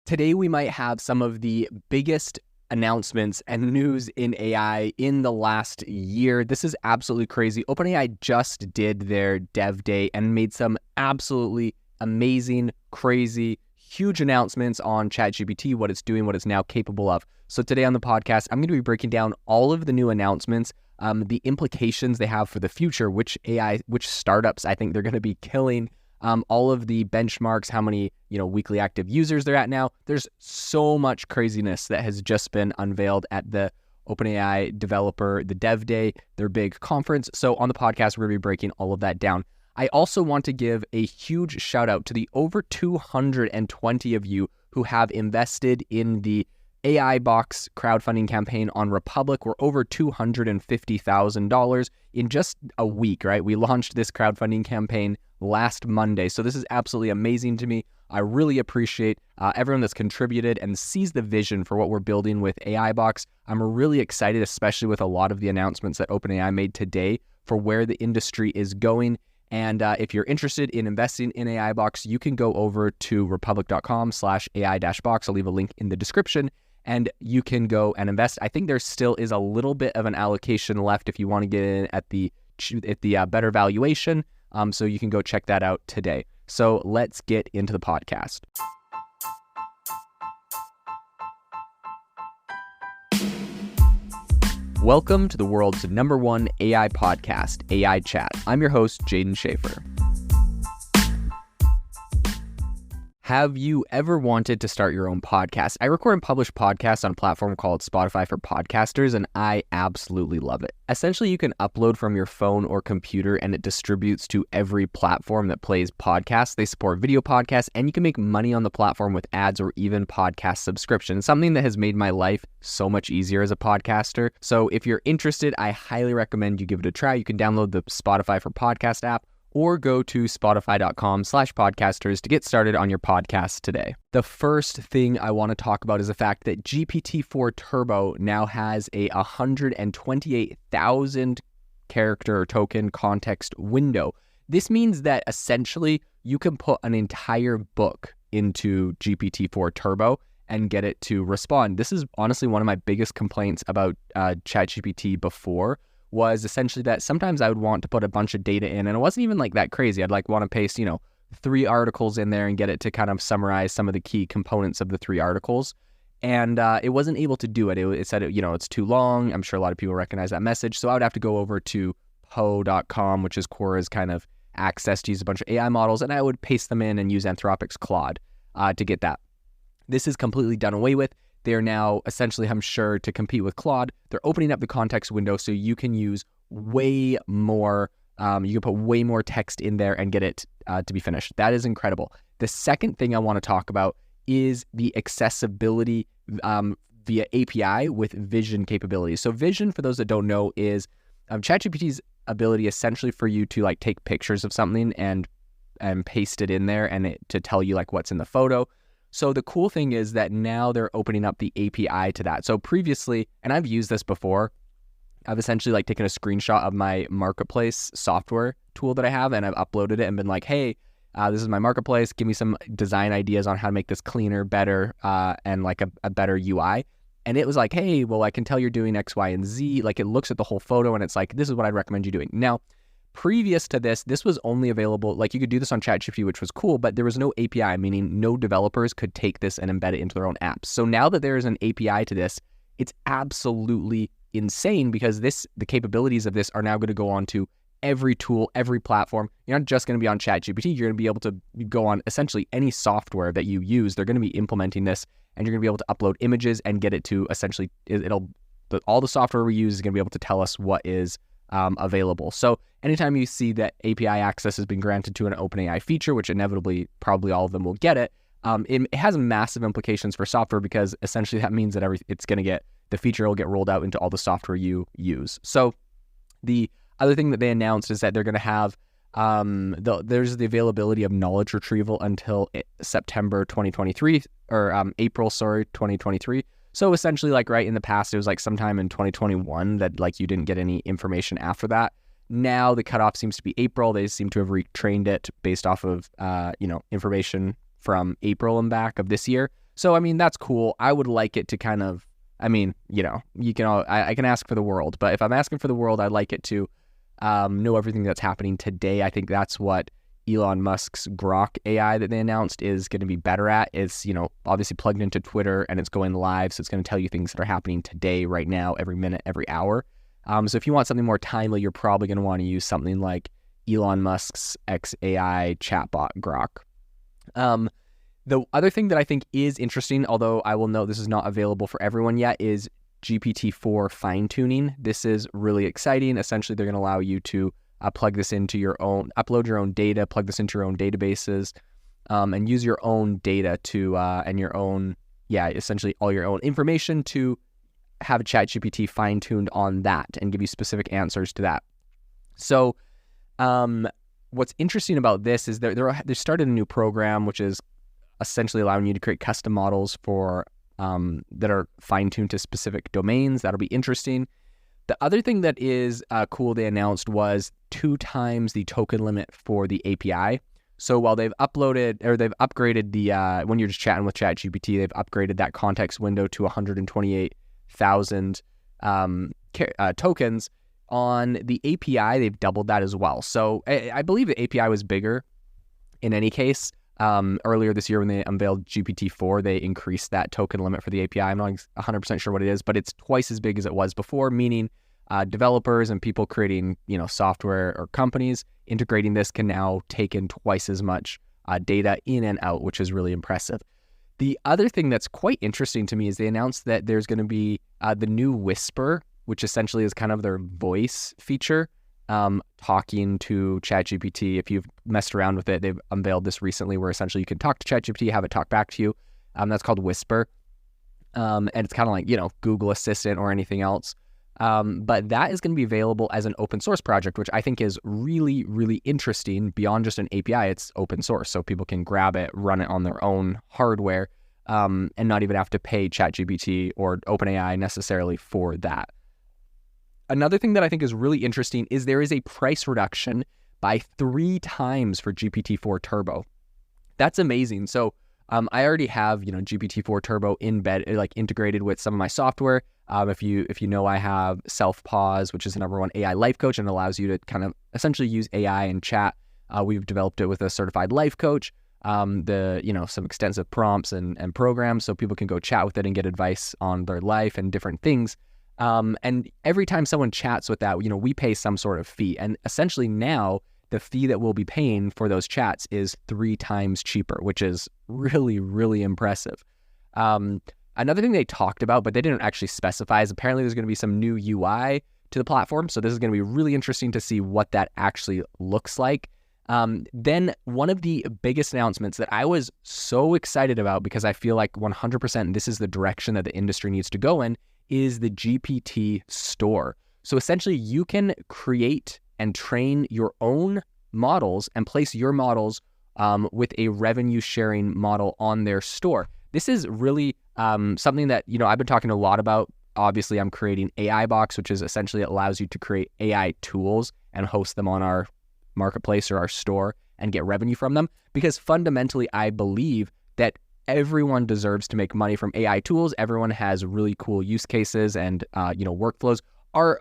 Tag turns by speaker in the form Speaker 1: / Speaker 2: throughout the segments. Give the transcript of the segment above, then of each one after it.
Speaker 1: Today, we might have some of the biggest announcements and news in AI in the last year. This is absolutely crazy. OpenAI just did their DevDay and made some absolutely amazing, crazy, huge announcements on ChatGPT, what it's doing, what it's now capable of. So today on the podcast, I'm going to be breaking down all of the new announcements, the implications they have for the future, which startups I think they're going to be killing, all of the benchmarks, how many, weekly active users they're at now. There's so much craziness that has just been unveiled at the OpenAI developer, the DevDay, their big conference. So on the podcast, we're going to be breaking all of that down. I also want to give a huge shout out to the over 220 of you who have invested in the AI Box crowdfunding campaign on Republic. We're over $250,000 in just a week, right? We launched this crowdfunding campaign last Monday. So this is absolutely amazing to me. I really appreciate everyone that's contributed and sees the vision for what we're building with AI Box. I'm really excited, especially with a lot of the announcements that OpenAI made today for where the industry is going. And if you're interested in investing in AI Box, you can go over to republic.com/AI-box. I'll leave a link in the description and you can go and invest. I think there still is a little bit of an allocation left if you want to get in at the better valuation. So you can go check that out today. So let's get into the podcast. Welcome to the world's #1 AI podcast, AI Chat. I'm your host, Jaden Schaefer. Have you ever wanted to start your own podcast? I record and publish podcasts on a platform called Spotify for Podcasters, and I absolutely love it. Essentially, you can upload from your phone or computer, and it distributes to every platform that plays podcasts. They support video podcasts, and you can make money on the platform with ads or even podcast subscriptions, something that has made my life so much easier as a podcaster. So if you're interested, I highly recommend you give it a try. You can download the Spotify for Podcast app, or go to spotify.com/podcasters to get started on your podcast today. The first thing I want to talk about is the fact that GPT-4 Turbo now has a 128,000 character or token context window. This means that essentially you can put an entire book into GPT-4 Turbo and get it to respond. This is honestly one of my biggest complaints about ChatGPT before, was essentially that sometimes I would want to put a bunch of data in, and it wasn't even like that crazy. I'd want to paste, 3 articles in there and get it to kind of summarize some of the key components of the 3 articles. And it wasn't able to do it. It said, it's too long. I'm sure a lot of people recognize that message. So I would have to go over to Poe.com, which is Quora's kind of access to use a bunch of AI models, and I would paste them in and use Anthropic's Claude to get that. This is completely done away with. They're now essentially, I'm sure, to compete with Claude, they're opening up the context window so you can use way more, you can put way more text in there and get it to be finished. That is incredible. The second thing I want to talk about is the accessibility via API with vision capabilities. So vision, for those that don't know, is ChatGPT's ability essentially for you to take pictures of something and paste it in there and to tell you what's in the photo. So the cool thing is that now they're opening up the API to that. So previously, and I've used this before, I've essentially taken a screenshot of my marketplace software tool that I have, and I've uploaded it and been like, hey, this is my marketplace. Give me some design ideas on how to make this cleaner, better, and a better UI. And it was like, hey, well, I can tell you're doing X, Y, and Z. It looks at the whole photo and it's like, this is what I'd recommend you doing. Now, previous to this, this was only available, you could do this on ChatGPT, which was cool, but there was no API, meaning no developers could take this and embed it into their own apps. So now that there is an API to this, it's absolutely insane because the capabilities of this are now going to go on to every tool, every platform. You're not just going to be on ChatGPT. You're going to be able to go on essentially any software that you use. They're going to be implementing this, and you're going to be able to upload images and get it to essentially, all the software we use is going to be able to tell us what is available. So anytime you see that API access has been granted to an OpenAI feature, which inevitably probably all of them will get it, it has massive implications for software because essentially that means that the feature will get rolled out into all the software you use. So the other thing that they announced is that they're going to have there's the availability of knowledge retrieval until September 2023 or April 2023. So essentially, right in the past, it was sometime in 2021 that you didn't get any information after that. Now the cutoff seems to be April. They seem to have retrained it based off of information from April and back of this year. So, I mean, that's cool. I would like it to kind of, I mean, you can I can ask for the world, but if I'm asking for the world, I'd like it to know everything that's happening today. I think that's what Elon Musk's Grok AI that they announced is going to be better at. It's, obviously plugged into Twitter and it's going live. So it's going to tell you things that are happening today, right now, every minute, every hour. So if you want something more timely, you're probably going to want to use something like Elon Musk's XAI chatbot Grok. The other thing that I think is interesting, although I will note this is not available for everyone yet, is GPT-4 fine-tuning. This is really exciting. Essentially, they're going to allow you to plug this into your own, upload your own data, plug this into your own databases, and use your own data to, and your own, essentially all your own information to have ChatGPT fine-tuned on that and give you specific answers to that. So what's interesting about this is they started a new program, which is essentially allowing you to create custom models for that are fine-tuned to specific domains. That'll be interesting. The other thing that is cool they announced was 2 times the token limit for the API. So while they've upgraded the, when you're just chatting with ChatGPT, they've upgraded that context window to 128,000 tokens. On the API, they've doubled that as well. So I believe the API was bigger in any case. Earlier this year when they unveiled GPT-4, they increased that token limit for the API. I'm not 100% sure what it is, but it's twice as big as it was before, meaning developers and people creating, software or companies integrating this can now take in twice as much data in and out, which is really impressive. The other thing that's quite interesting to me is they announced that there's going to be the new Whisper, which essentially is kind of their voice feature. Talking to ChatGPT. If you've messed around with it, they've unveiled this recently where essentially you can talk to ChatGPT, have it talk back to you. That's called Whisper. And it's kind of like, Google Assistant or anything else. But that is going to be available as an open source project, which I think is really, really interesting. Beyond just an API, it's open source. So people can grab it, run it on their own hardware, and not even have to pay ChatGPT or OpenAI necessarily for that. Another thing that I think is really interesting is there is a price reduction by 3 times for GPT-4 Turbo. That's amazing. So I already have, GPT-4 Turbo integrated with some of my software. If you know, I have Self-Pause, which is the #1 AI life coach and allows you to kind of essentially use AI and chat. We've developed it with a certified life coach, some extensive prompts and programs so people can go chat with it and get advice on their life and different things. And every time someone chats with that, we pay some sort of fee. And essentially now the fee that we'll be paying for those chats is 3 times cheaper, which is really, really impressive. Another thing they talked about, but they didn't actually specify, is apparently there's going to be some new UI to the platform. So this is going to be really interesting to see what that actually looks like. Then one of the biggest announcements that I was so excited about, because I feel like 100% this is the direction that the industry needs to go in, is the GPT store. So essentially you can create and train your own models and place your models with a revenue sharing model on their store. This is really something that, I've been talking a lot about. Obviously, I'm creating AI Box, which is essentially it allows you to create AI tools and host them on our marketplace or our store and get revenue from them. Because fundamentally, I believe that everyone deserves to make money from AI tools. Everyone has really cool use cases and workflows. Our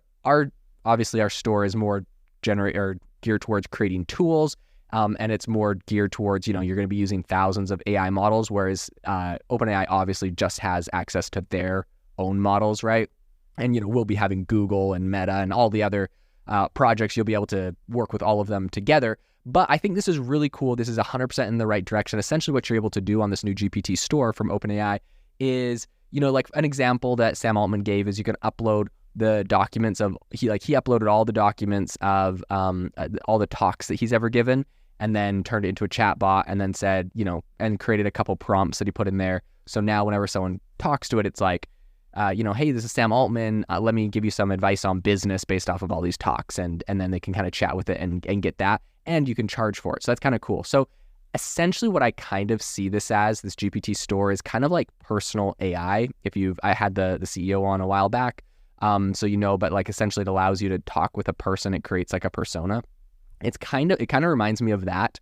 Speaker 1: obviously our store is more geared towards creating tools, and it's more geared towards you're going to be using thousands of AI models, whereas OpenAI obviously just has access to their own models, right? And we'll be having Google and Meta and all the other projects. You'll be able to work with all of them together. But I think this is really cool. This is 100% in the right direction. Essentially what you're able to do on this new GPT store from OpenAI is, like an example that Sam Altman gave is you can upload the documents of, he uploaded all the documents of all the talks that he's ever given and then turned it into a chat bot and then said, and created a couple prompts that he put in there. So now whenever someone talks to it, it's like, hey, this is Sam Altman. Let me give you some advice on business based off of all these talks. And then they can kind of chat with it and get that. And you can charge for it. So that's kind of cool. So essentially what I kind of see this as, this GPT store, is kind of like personal AI. I had the CEO on a while back. But like essentially it allows you to talk with a person. It creates like a persona. It kind of reminds me of that,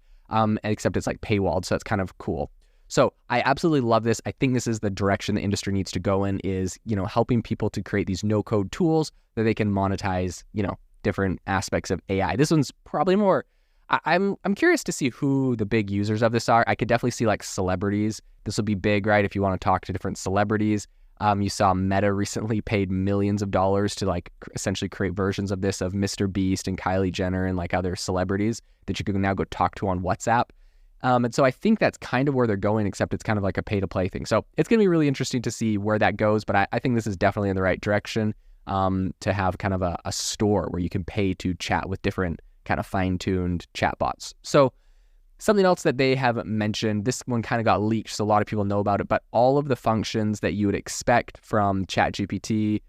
Speaker 1: except it's like paywalled. So that's kind of cool. So I absolutely love this. I think this is the direction the industry needs to go in, is, helping people to create these no-code tools that they can monetize, different aspects of AI. This one's probably more, I'm curious to see who the big users of this are. I could definitely see like celebrities. This will be big, right? If you want to talk to different celebrities. You saw Meta recently paid millions of dollars to like essentially create versions of this of Mr. Beast and Kylie Jenner and like other celebrities that you can now go talk to on WhatsApp. And so I think that's kind of where they're going, except it's kind of like a pay-to-play thing. So it's going to be really interesting to see where that goes. But I think this is definitely in the right direction, to have kind of a store where you can pay to chat with different kind of fine-tuned chatbots. So something else that they have mentioned, this one kind of got leaked, so a lot of people know about it, but all of the functions that you would expect from ChatGPT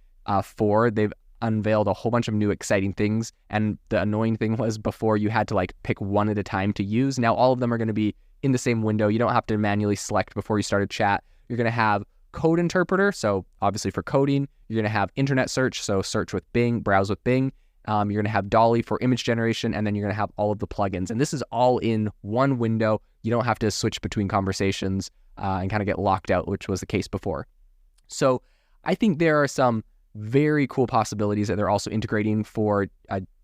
Speaker 1: 4, they've unveiled a whole bunch of new exciting things. And the annoying thing was before you had to like pick one at a time to use. Now all of them are going to be in the same window. You don't have to manually select before you start a chat. You're going to have code interpreter, so obviously for coding. You're going to have internet search, so search with Bing, browse with Bing. You're going to have Dolly for image generation, and then you're going to have all of the plugins. And this is all in one window. You don't have to switch between conversations and kind of get locked out, which was the case before. So I think there are some very cool possibilities that they're also integrating for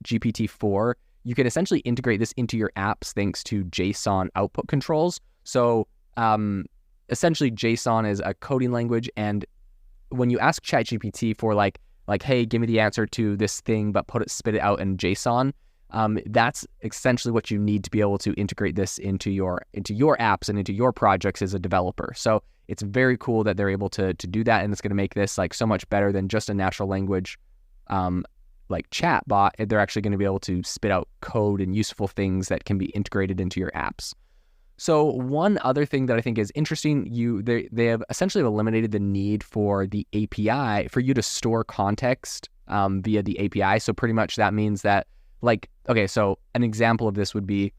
Speaker 1: GPT-4. You can essentially integrate this into your apps thanks to JSON output controls. So essentially JSON is a coding language, and when you ask ChatGPT for like, hey, give me the answer to this thing, but spit it out in JSON. That's essentially what you need to be able to integrate this into your apps and into your projects as a developer. So it's very cool that they're able to do that, and it's going to make this like so much better than just a natural language like chat bot. They're actually going to be able to spit out code and useful things that can be integrated into your apps. So one other thing that I think is interesting, they have essentially eliminated the need for the API for you to store context via the API. So pretty much that means that, like, okay, so an example of this would be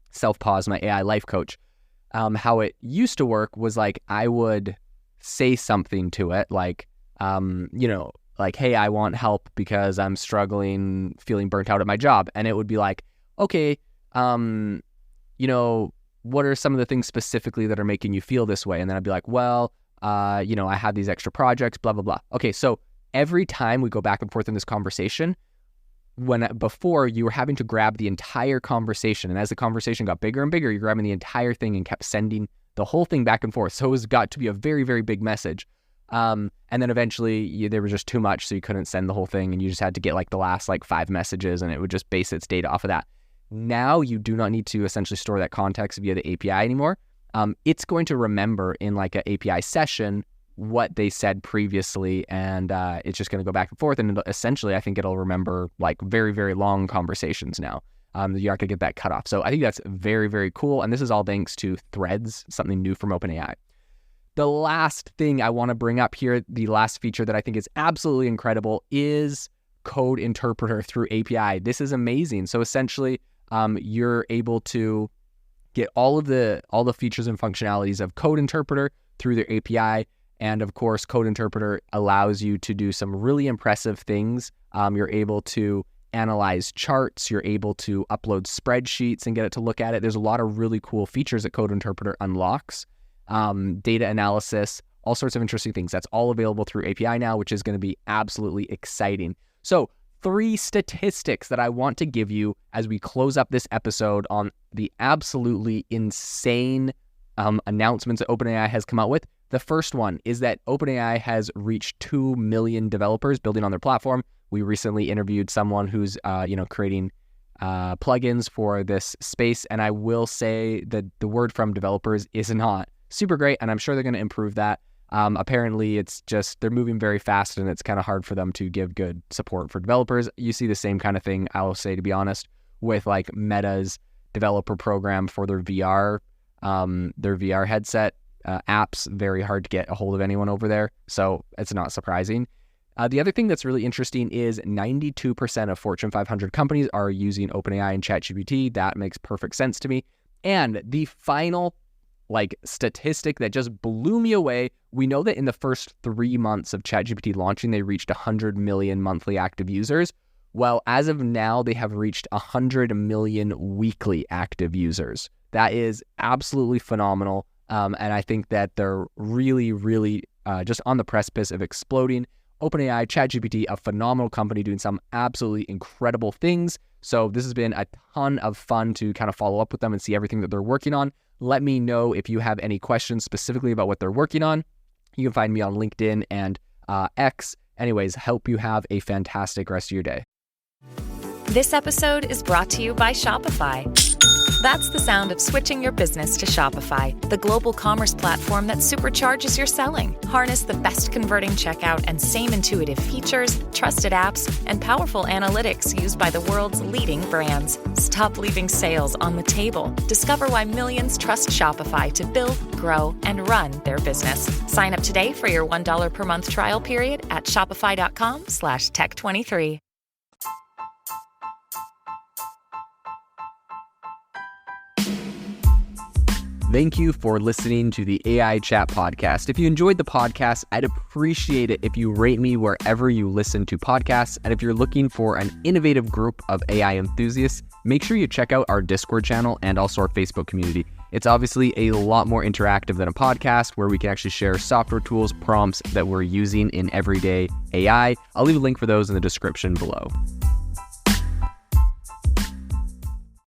Speaker 1: Self-Pause, my AI life coach. How it used to work was like I would say something to it, like, like, hey, I want help because I'm struggling, feeling burnt out at my job. And it would be like, okay, what are some of the things specifically that are making you feel this way? And then I'd be like, well, I have these extra projects, blah, blah, blah. Okay, so every time we go back and forth in this conversation, before you were having to grab the entire conversation, and as the conversation got bigger and bigger, you're grabbing the entire thing and kept sending the whole thing back and forth. So it was got to be a very, very big message. And then eventually there was just too much, so you couldn't send the whole thing, and you just had to get like the last like 5 messages, and it would just base its data off of that. Now you do not need to essentially store that context via the API anymore. It's going to remember in like an API session what they said previously, and it's just going to go back and forth. And essentially, I think it'll remember like very, very long conversations now. You're not going to get that cut off. So I think that's very, very cool. And this is all thanks to Threads, something new from OpenAI. The last thing I want to bring up here, the last feature that I think is absolutely incredible, is code interpreter through API. This is amazing. So essentially, you're able to get all the features and functionalities of code interpreter through their API. And of course, code interpreter allows you to do some really impressive things. You're able to analyze charts. You're able to upload spreadsheets and get it to look at it. There's a lot of really cool features that code interpreter unlocks. Data analysis, all sorts of interesting things. That's all available through API now, which is going to be absolutely exciting. So 3 statistics that I want to give you as we close up this episode on the absolutely insane announcements that OpenAI has come out with. The first one is that OpenAI has reached 2 million developers building on their platform. We recently interviewed someone who's creating plugins for this space, and I will say that the word from developers is not super great, and I'm sure they're going to improve that. Apparently, it's just they're moving very fast, and it's kind of hard for them to give good support for developers. You see the same kind of thing, I will say, to be honest, with like Meta's developer program for their VR headset apps. Very hard to get a hold of anyone over there, so it's not surprising. The other thing that's really interesting is 92% of Fortune 500 companies are using OpenAI and ChatGPT. That makes perfect sense to me. And the final statistic that just blew me away, we know that in the first 3 months of ChatGPT launching, they reached 100 million monthly active users. Well, as of now, they have reached 100 million weekly active users. That is absolutely phenomenal. And I think that they're really, really just on the precipice of exploding. OpenAI, ChatGPT, a phenomenal company doing some absolutely incredible things. So this has been a ton of fun to kind of follow up with them and see everything that they're working on. Let me know if you have any questions specifically about what they're working on. You can find me on LinkedIn and X. Anyways, hope you have a fantastic rest of your day.
Speaker 2: This episode is brought to you by Shopify. That's the sound of switching your business to Shopify, the global commerce platform that supercharges your selling. Harness the best converting checkout and same intuitive features, trusted apps, and powerful analytics used by the world's leading brands. Stop leaving sales on the table. Discover why millions trust Shopify to build, grow, and run their business. Sign up today for your $1 per month trial period at shopify.com/tech23.
Speaker 1: Thank you for listening to the AI Chat Podcast. If you enjoyed the podcast, I'd appreciate it if you rate me wherever you listen to podcasts. And if you're looking for an innovative group of AI enthusiasts, make sure you check out our Discord channel and also our Facebook community. It's obviously a lot more interactive than a podcast where we can actually share software tools, prompts that we're using in everyday AI. I'll leave a link for those in the description below.